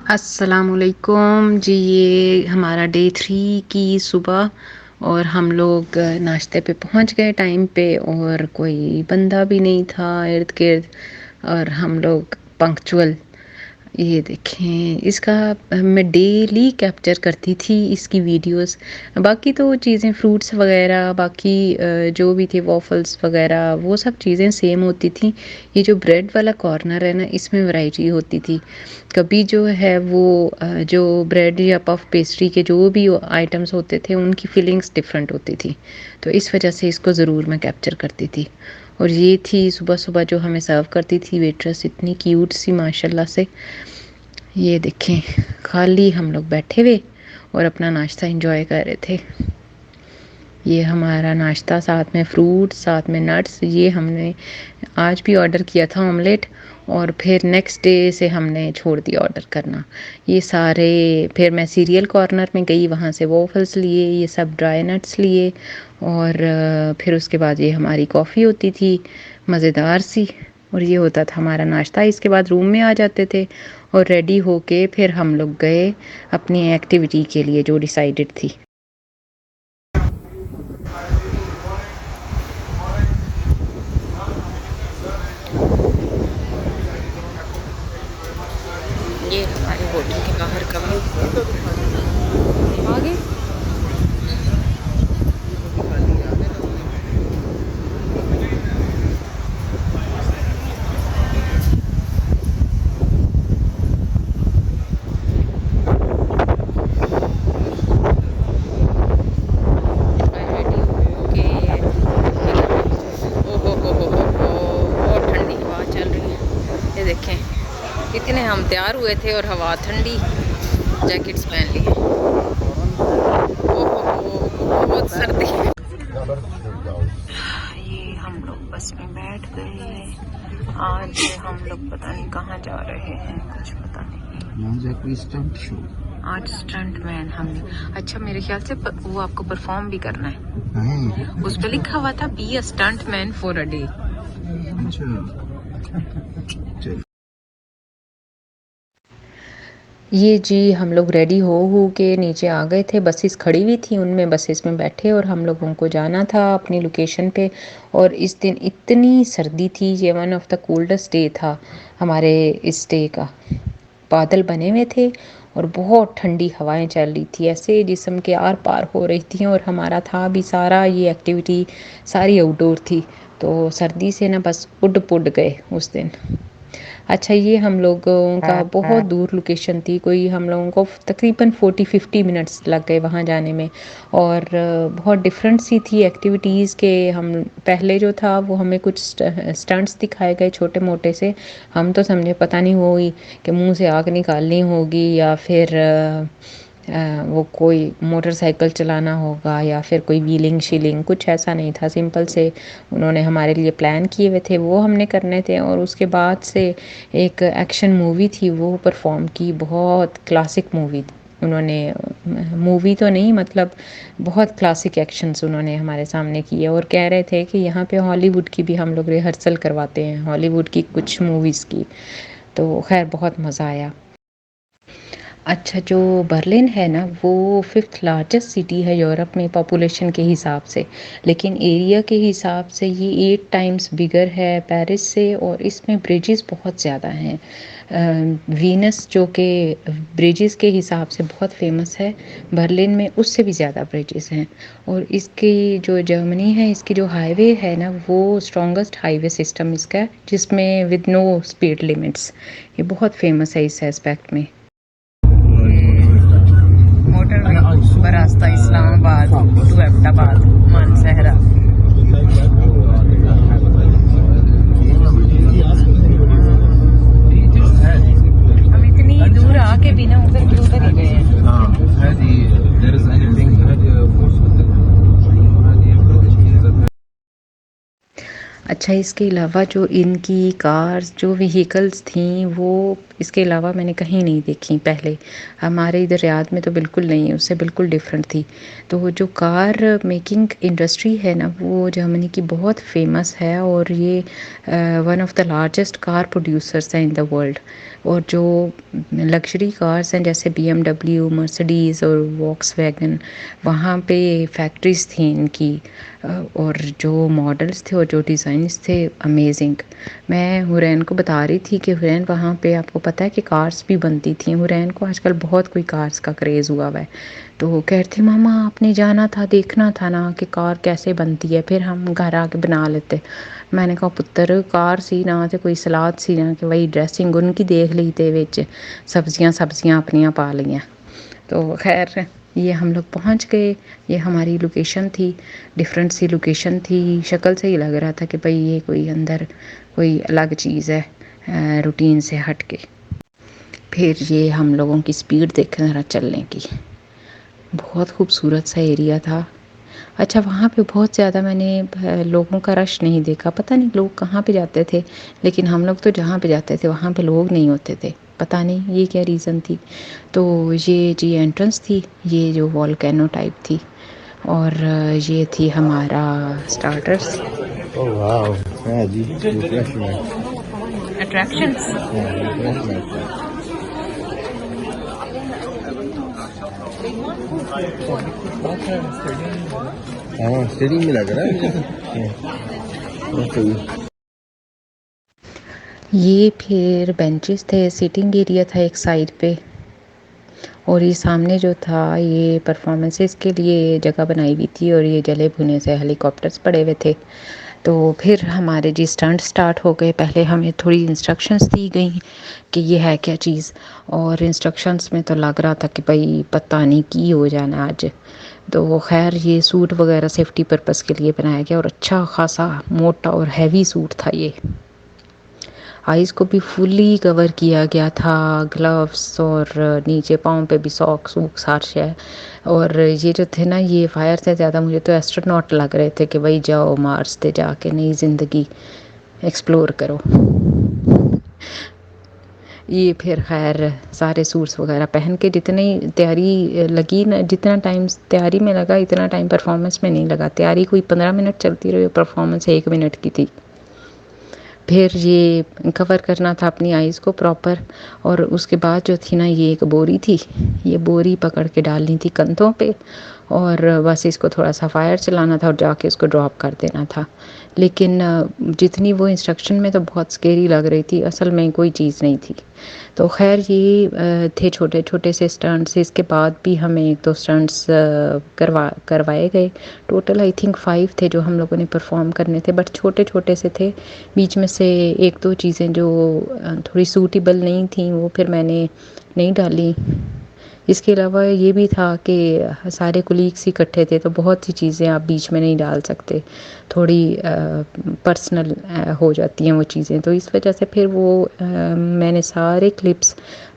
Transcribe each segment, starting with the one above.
अस्सलामुअलैकुम जी। ये हमारा डे 3 की सुबह और हम लोग नाश्ते पे पहुंच गए टाइम पे और कोई बंदा भी नहीं था इर्द गिर्द और हम लोग पंक्चुअल। ये देखें, इसका मैं डेली कैप्चर करती थी इसकी वीडियोस। बाकी तो चीज़ें फ्रूट्स वगैरह बाकी जो भी थे वॉफल्स वगैरह वो सब चीज़ें सेम होती थी। ये जो ब्रेड वाला कॉर्नर है ना, इसमें वैरायटी होती थी। कभी जो है वो जो ब्रेड या पफ पेस्ट्री के जो भी आइटम्स होते थे उनकी फीलिंग्स डिफरेंट होती थी, तो इस वजह से इसको ज़रूर मैं कैप्चर करती थी। और ये थी सुबह सुबह जो हमें सर्व करती थी वेट्रेस, इतनी क्यूट सी माशाल्लाह से। ये देखें, खाली हम लोग बैठे हुए और अपना नाश्ता एंजॉय कर रहे थे। ये हमारा नाश्ता, साथ में फ्रूट, साथ में नट्स। ये हमने आज भी ऑर्डर किया था ऑमलेट और फिर नेक्स्ट डे से हमने छोड़ दिया ऑर्डर करना। ये सारे फिर मैं सीरियल कॉर्नर में गई, वहाँ से वॉफल्स लिए, ये सब ड्राई नट्स लिए और फिर उसके बाद ये हमारी कॉफ़ी होती थी मज़ेदार सी, और ये होता था हमारा नाश्ता। इसके बाद रूम में आ जाते थे और रेडी होके फिर हम लोग गए अपनी एक्टिविटी के लिए जो डिसाइडेड थी। ये हमारे होटल के बाहर का व्यू। आगे इतने हम तैयार हुए थे और हवा ठंडी, जैकेट्स पहन लिए। ओहो बहुत सर्दी। ये हम लोग बस में बैठ गए। आज हम लोग पता नहीं कहाँ जा रहे हैं, कुछ पता नहीं। स्टंट शो आज, स्टंट मैन हमने। अच्छा, मेरे ख्याल से वो आपको परफॉर्म भी करना है। उस पर लिखा हुआ था be a stunt man for a day. ये जी हम लोग रेडी हो के नीचे आ गए थे। बसेस खड़ी हुई थी, उनमें बसेस में बैठे और हम लोगों को जाना था अपनी लोकेशन पे। और इस दिन इतनी सर्दी थी, ये one of the coldest day था हमारे इस डे का। बादल बने हुए थे और बहुत ठंडी हवाएं चल रही थी, ऐसे जिस्म के आर पार हो रही थी। और हमारा था भी सारा ये एक्टिविटी सारी आउटडोर थी, तो सर्दी से ना बस उड पुड गए उस दिन। अच्छा, ये हम लोगों का बहुत दूर लोकेशन थी, कोई हम लोगों को तकरीबन 40-50 मिनट्स लग गए वहाँ जाने में। और बहुत डिफरेंट सी थी एक्टिविटीज़ के। हम पहले जो था वो हमें कुछ स्टंट्स दिखाए गए छोटे मोटे से। हम तो समझे पता नहीं होगी कि मुंह से आग निकालनी होगी या फिर वो कोई मोटरसाइकिल चलाना होगा या फिर कोई व्हीलिंग शीलिंग, कुछ ऐसा नहीं था। सिंपल से उन्होंने हमारे लिए प्लान किए हुए थे, वो हमने करने थे। और उसके बाद से एक एक्शन मूवी थी, वो परफॉर्म की। बहुत क्लासिक मूवी उन्होंने, मूवी तो नहीं मतलब बहुत क्लासिक एक्शंस उन्होंने हमारे सामने किए। और कह रहे थे कि यहाँ पे हॉलीवुड की भी हम लोग रिहर्सल करवाते हैं, हॉलीवुड की कुछ मूवीज़ की। तो खैर बहुत मज़ा आया। अच्छा, जो बर्लिन है ना, वो 5th लार्जेस्ट सिटी है यूरोप में पॉपुलेशन के हिसाब से, लेकिन एरिया के हिसाब से ये 8 टाइम्स बिगर है पेरिस से। और इसमें ब्रिजेस बहुत ज़्यादा हैं। वीनस जो कि ब्रिजेस के हिसाब से बहुत फेमस है, बर्लिन में उससे भी ज़्यादा ब्रिजेस हैं। और इसकी जो जर्मनी है, इसकी जो हाईवे है ना, वो स्ट्रॉन्गेस्ट हाईवे सिस्टम इसका है, जिसमें विद नो स्पीड लिमिट्स। ये बहुत फेमस है इस एस्पेक्ट में। रास्ता इस्लामाबाद टू एबटाबाद मानसहरा। हम इतनी दूर आके बिना उधर के उधर ही गए हैं। अच्छा, इसके अलावा जो इनकी कार्स जो व्हीकल्स थी वो इसके अलावा मैंने कहीं नहीं देखी पहले। हमारे इधर रियाद में तो बिल्कुल नहीं, उससे बिल्कुल डिफरेंट थी। तो वो जो कार मेकिंग इंडस्ट्री है ना, वो जर्मनी की बहुत फेमस है और ये one of the largest car producers हैं इन द वर्ल्ड। और जो लग्जरी कार्स हैं जैसे BMW, मर्सिडीज़ और वॉक्सवैगन, वहाँ पे फैक्ट्रीज़ थी इनकी। और जो मॉडल्स थे और जो डिज़ाइंस थे अमेजिंग। मैं हुरैन को बता रही थी कि हुरैन वहाँ पे आपको पता है कि कार्स भी बनती थी। हुरैन को आजकल बहुत कोई कार्स का क्रेज़ हुआ हुआ है। तो वो कह रही थी मामा आपने जाना था, देखना था ना कि कार कैसे बनती है, फिर हम घर आके बना लेते। मैंने कहा पुत्तर कार सी ना ते कोई सलाद सी ना कि वही ड्रेसिंग उनकी देख ली ते विच सब्जियां अपनियां पा लियां। तो खैर ये हम लोग पहुंच गए। ये हमारी लोकेशन थी, डिफरेंट सी लोकेशन थी। शक्ल से ही लग रहा था कि भाई ये कोई अंदर कोई अलग चीज़ है रूटीन से हट के। फिर ये हम लोगों की स्पीड देखें ज़रा चलने की, बहुत खूबसूरत सा एरिया था। अच्छा, वहाँ पे बहुत ज़्यादा मैंने लोगों का रश नहीं देखा, पता नहीं लोग कहाँ पे जाते थे, लेकिन हम लोग तो जहाँ पे जाते थे वहाँ पे लोग नहीं होते थे, पता नहीं ये क्या रीज़न थी। तो ये जी एंट्रेंस थी, ये जो वॉल्केनो टाइप थी। और ये थी हमारा स्टार्टर्स। Oh wow, yeah, जी refreshment. अट्रैक्शंस। Yeah, refreshment. हाँ, स्टेडियम में लग रहा है मुझे। ये फिर बेंचेस थे, सिटिंग एरिया था एक साइड पे। और ये सामने जो था ये परफॉर्मेंसेस के लिए जगह बनाई हुई थी। और ये जले भुने से हेलीकॉप्टर्स पड़े हुए थे। तो फिर हमारे जी स्टंट स्टार्ट हो गए। पहले हमें थोड़ी इंस्ट्रक्शंस दी गई कि ये है क्या चीज़, और इंस्ट्रक्शंस में तो लग रहा था कि भाई पता नहीं की हो जाना आज। तो खैर ये सूट वगैरह सेफ्टी पर्पस के लिए बनाया गया और अच्छा खासा मोटा और हैवी सूट था ये। आइज़ को भी फुली कवर किया गया था, ग्लव्स और नीचे पाँव पे भी सॉक्स वॉक्स हर शय। और ये जो थे ना ये फायर से ज़्यादा मुझे तो एस्ट्रोनॉट लग रहे थे कि भाई जाओ मार्स पे जाके नई ज़िंदगी एक्सप्लोर करो। ये फिर खैर सारे सूट्स वगैरह पहन के जितनी तैयारी लगी ना, जितना टाइम तैयारी में लगा इतना टाइम परफॉर्मेंस में नहीं लगा। तैयारी कोई 15 मिनट चलती रही, परफॉर्मेंस 1 मिनट की थी। फिर ये कवर करना था अपनी आइज़ को प्रॉपर। और उसके बाद जो थी ना ये एक बोरी थी, ये बोरी पकड़ के डालनी थी कंधों पे और बस इसको थोड़ा सा फायर चलाना था और जाके उसको ड्रॉप कर देना था। लेकिन जितनी वो इंस्ट्रक्शन में तो बहुत स्केरी लग रही थी, असल में कोई चीज़ नहीं थी। तो खैर ये थे छोटे छोटे से स्टंट्स। इसके बाद भी हमें 1-2 स्टंट्स करवाए गए। टोटल आई थिंक 5 थे जो हम लोगों ने परफॉर्म करने थे, बट छोटे छोटे से थे। बीच में से 1-2 चीज़ें जो थोड़ी सूटेबल नहीं थी वो फिर मैंने नहीं डाली। इसके अलावा ये भी था कि सारे कुलीग्स इकट्ठे थे तो बहुत सी चीज़ें आप बीच में नहीं डाल सकते, थोड़ी पर्सनल हो जाती हैं वो चीज़ें। तो इस वजह से फिर वो मैंने सारे क्लिप्स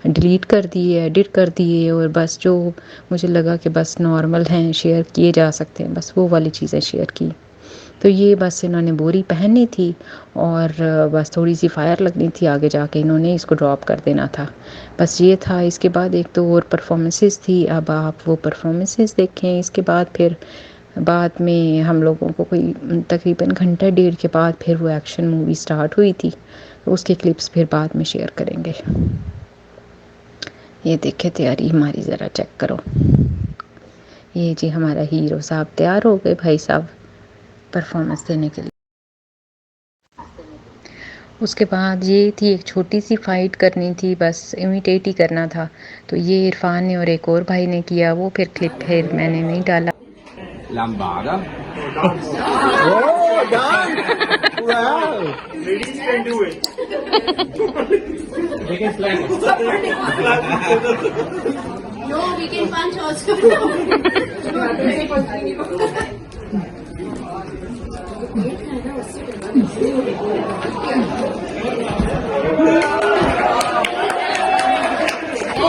डिलीट कर दिए, एडिट कर दिए और बस जो मुझे लगा कि बस नॉर्मल हैं, शेयर किए जा सकते हैं, बस वो वाली चीज़ें शेयर की। तो ये बस इन्होंने बोरी पहननी थी और बस थोड़ी सी फायर लगनी थी, आगे जाके इन्होंने इसको ड्रॉप कर देना था, बस ये था। इसके बाद 1-2 और परफॉर्मेंसेस थी, अब आप वो परफॉर्मेंसेस देखें। इसके बाद फिर बाद में हम लोगों को कोई तकरीबन घंटा 1.5 के बाद फिर वो एक्शन मूवी स्टार्ट हुई थी, तो उसके क्लिप्स फिर बाद में शेयर करेंगे। ये देखे तैयारी हमारी, ज़रा चेक करो। ये जी हमारा हीरो साहब तैयार हो गए भाई साहब परफॉर्मेंस देने के लिए। उसके बाद ये थी एक छोटी सी फ़ाइट करनी थी, बस इमिटेट ही करना था। तो ये इरफान ने और एक और भाई ने किया, वो फिर क्लिप फिर मैंने नहीं डाला। Lambada. Oh, done! Wow! Ladies can do it. They can fly. No, we can punch also.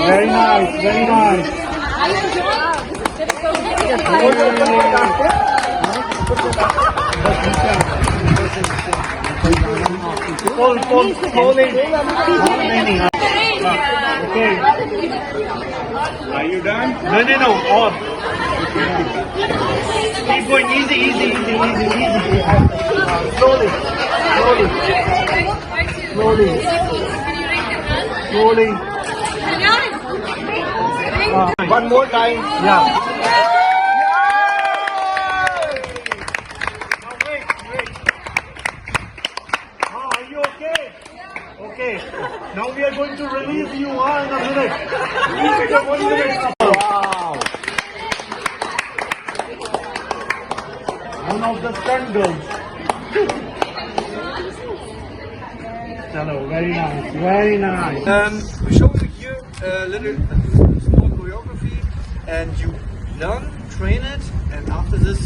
Very nice, very nice. Slowly. Okay. Are you done? No. On. Keep going. Easy. Slowly. One more time. Yeah. Now wait. Are you okay? Okay. Now we are going to release you in a minute. Release you 1 minute. Wow. One of the stunt girls. Chalo, very nice. We show you here a little small choreography, and you learn, train it, and after this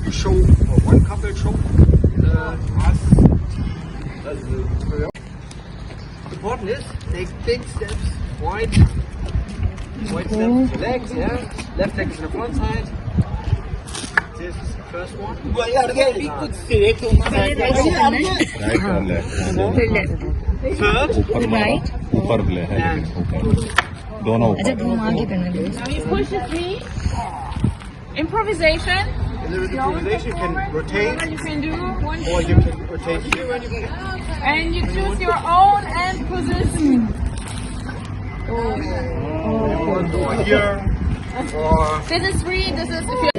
you show, or one couple show us the choreography. Important is take big steps, wide steps to the legs, yeah. Left leg is on the front side. This is the first one. Third. ऊपर ले है दोनों ऊपर Now you push the feet. Improvisation. A little bit improvisation, you can rotate, You can do one, or you can rotate here when you and you choose your own end position. or here, or This is free. This is if you.